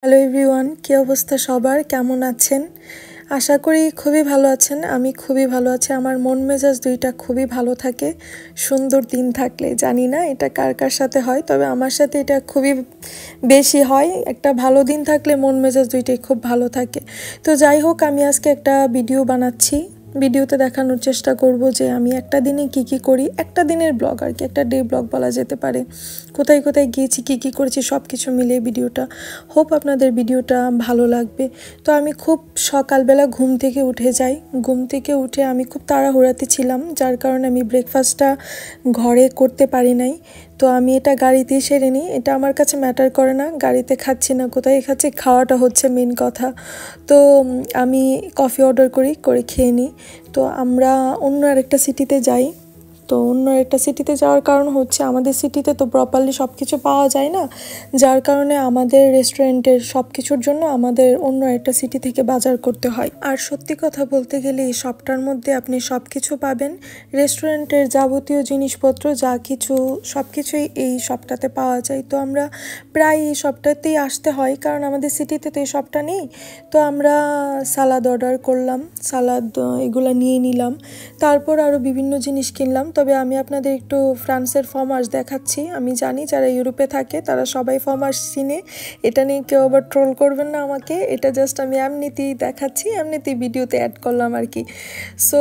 Hello everyone, কী অবস্থা সবার? কেমন আছেন? আশা করি খুবই ভালো আছেন। আমি খুবই ভালো আছি। আমার মন মেজাজ দুইটা খুবই ভালো থাকে সুন্দর দিন থাকলে। জানি না এটা কার কার সাথে হয়, তবে আমার সাথে এটা খুবই বেশি হয়। একটা ভালো দিন থাকলে মন মেজাজ দুইটাই খুব ভালো থাকে। তো যাই হোক, আমি আজকে একটা ভিডিও বানাচ্ছি। ভিডিওতে দেখানোর চেষ্টা করব যে আমি একটা দিনে কি করি, একটা দিনের ব্লগ আর কি, একটা ডে ব্লগ বলা যেতে পারে। কোথায় কোথায় গিয়েছি, কি করেছি, সব কিছু মিলিয়ে ভিডিওটা। হোপ আপনাদের ভিডিওটা ভালো লাগবে। তো আমি খুব সকালবেলা ঘুম থেকে উঠে যাই। ঘুম থেকে উঠে আমি খুব তাড়াহুড়াতে ছিলাম, যার কারণে আমি ব্রেকফাস্টটা ঘরে করতে পারি নাই। তো আমি এটা গাড়িতেই সেরে নিই। এটা আমার কাছে ম্যাটার করে না গাড়িতে খাচ্ছি না কোথায় খাচ্ছি, খাওয়াটা হচ্ছে মেন কথা। তো আমি কফি অর্ডার করে খেয়ে নিই। তো আমরা অন্য আরেকটা সিটিতে যাই। তো অন্য একটা সিটিতে যাওয়ার কারণ হচ্ছে আমাদের সিটিতে তো প্রপারলি সব কিছু পাওয়া যায় না, যার কারণে আমাদের রেস্টুরেন্টের সব কিছুর জন্য আমাদের অন্য একটা সিটি থেকে বাজার করতে হয়। আর সত্যি কথা বলতে গেলে এই শপটার মধ্যে আপনি সব কিছু পাবেন। রেস্টুরেন্টের যাবতীয় জিনিসপত্র যা কিছু সব কিছুই এই শপটাতে পাওয়া যায়। তো আমরা প্রায় এই শপটাতেই আসতে হয়, কারণ আমাদের সিটিতে তো এই শপটা নেই। তো আমরা সালাদ অর্ডার করলাম, সালাদ এগুলো নিয়ে নিলাম। তারপর আরও বিভিন্ন জিনিস কিনলাম। তবে আমি আপনাদের একটু ফ্রান্সের ফ্রমাজ দেখাচ্ছি। আমি জানি যারা ইউরোপে থাকে তারা সবাই ফ্রমাজ চিনে, এটা নিয়ে কেউ আবার ট্রোল করবেন না আমাকে। এটা জাস্ট আমি এমনিতেই দেখাচ্ছি, এমনিতেই ভিডিওতে অ্যাড করলাম আর কি। সো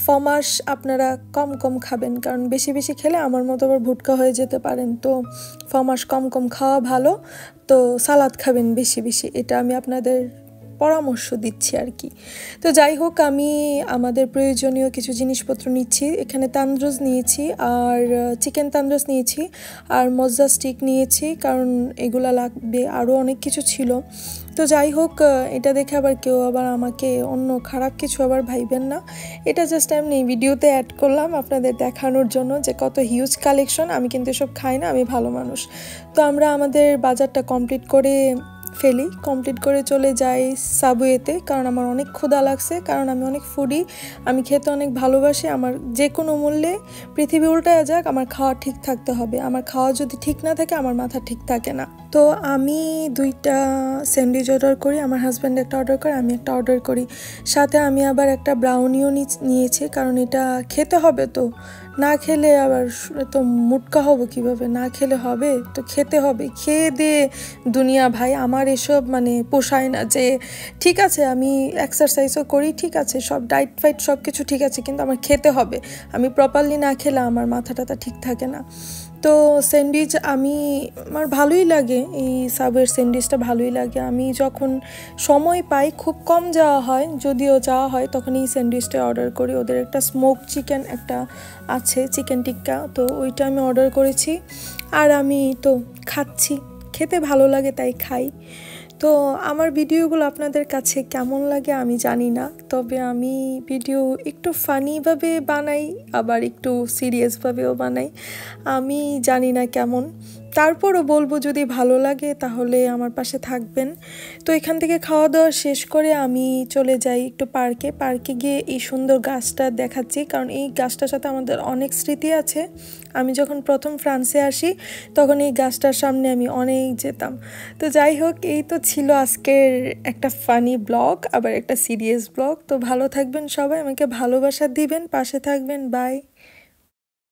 ফ্রমাজ আপনারা কম খাবেন, কারণ বেশি বেশি খেলে আমার মতো আবার ভুটকা হয়ে যেতে পারেন। তো ফ্রমাজ কম খাওয়া ভালো। তো সালাদ খাবেন বেশি বেশি, এটা আমি আপনাদের পরামর্শ দিচ্ছি আর কি। তো যাই হোক, আমি আমাদের প্রয়োজনীয় কিছু জিনিসপত্র নিচ্ছি। এখানে তান্দুরস নিয়েছি, আর চিকেন তান্দুরস নিয়েছি, আর মজ্জা স্টিক নিয়েছি, কারণ এগুলা লাগবে। আরও অনেক কিছু ছিল। তো যাই হোক, এটা দেখে আবার কেউ আবার আমাকে অন্য খারাপ কিছু আবার ভাইবেন না। এটা জাস্ট এমনি ভিডিওতে অ্যাড করলাম আপনাদের দেখানোর জন্য যে কত হিউজ কালেকশন। আমি কিন্তু এসব খাই না, আমি ভালো মানুষ। তো আমরা আমাদের বাজারটা কমপ্লিট করে চলে যাই সাবওয়েতে, কারণ আমার অনেক ক্ষুধা লাগছে, কারণ আমি অনেক ফুডি, আমি খেতে অনেক ভালোবাসি। আমার যে কোনো মূল্যে পৃথিবী উল্টায় যাক, আমার খাওয়া ঠিক থাকতে হবে। আমার খাওয়া যদি ঠিক না থাকে আমার মাথা ঠিক থাকে না। তো আমি 2টা স্যান্ডউইচ অর্ডার করি, আমার হাজব্যান্ড একটা অর্ডার করে, আমি একটা অর্ডার করি। সাথে আমি আবার একটা ব্রাউনিও নিয়েছি, কারণ এটা খেতে হবে। তো না খেলে আবার তো মুটকা হবো কীভাবে? না খেলে হবে তো খেতে হবে। খেয়ে দিয়ে দুনিয়া ভাই, আমার এসব মানে পোষায় না। যে ঠিক আছে আমি এক্সারসাইজও করি, ঠিক আছে সব ডায়েট ফাইট সব কিছু ঠিক আছে, কিন্তু আমার খেতে হবে। আমি প্রপারলি না খেলে আমার মাথাটা ঠিক থাকে না। তো স্যান্ডউইচ আমার ভালোই লাগে, এই সাবওয়ের স্যান্ডউইচটা ভালোই লাগে। আমি যখন সময় পাই, খুব কম যাওয়া হয়, যদিও যাওয়া হয় তখন এই স্যান্ডউইচটা অর্ডার করি। ওদের একটা স্মোক চিকেন একটা আছে, চিকেন টিক্কা, তো ওইটা আমি অর্ডার করেছি। আর আমি তো খাচ্ছি, খেতে ভালো লাগে তাই খাই। তো আমার ভিডিওগুলো আপনাদের কাছে কেমন লাগে আমি জানি না, তবে আমি ভিডিও একটু ফানিভাবে বানাই, আবার একটু সিরিয়াসভাবেও বানাই। আমি জানি না কেমন, তারপরও বলবো যদি ভালো লাগে তাহলে আমার পাশে থাকবেন। তো এখান থেকে খাওয়া দাওয়া শেষ করে আমি চলে যাই একটু পার্কে গিয়ে এই সুন্দর গাছটা দেখাচ্ছি, কারণ এই গাছটার সাথে আমাদের অনেক স্মৃতি আছে। আমি যখন প্রথম ফ্রান্সে আসি তখন এই গাছটার সামনে আমি অনেক যেতাম। তো যাই হোক, এই তো ছিল আজকের একটা ফানি ব্লগ, আবার একটা সিরিয়াস ব্লগ। তো ভালো থাকবেন সবাই, আমাকে ভালোবাসা দিবেন, পাশে থাকবেন। বাই।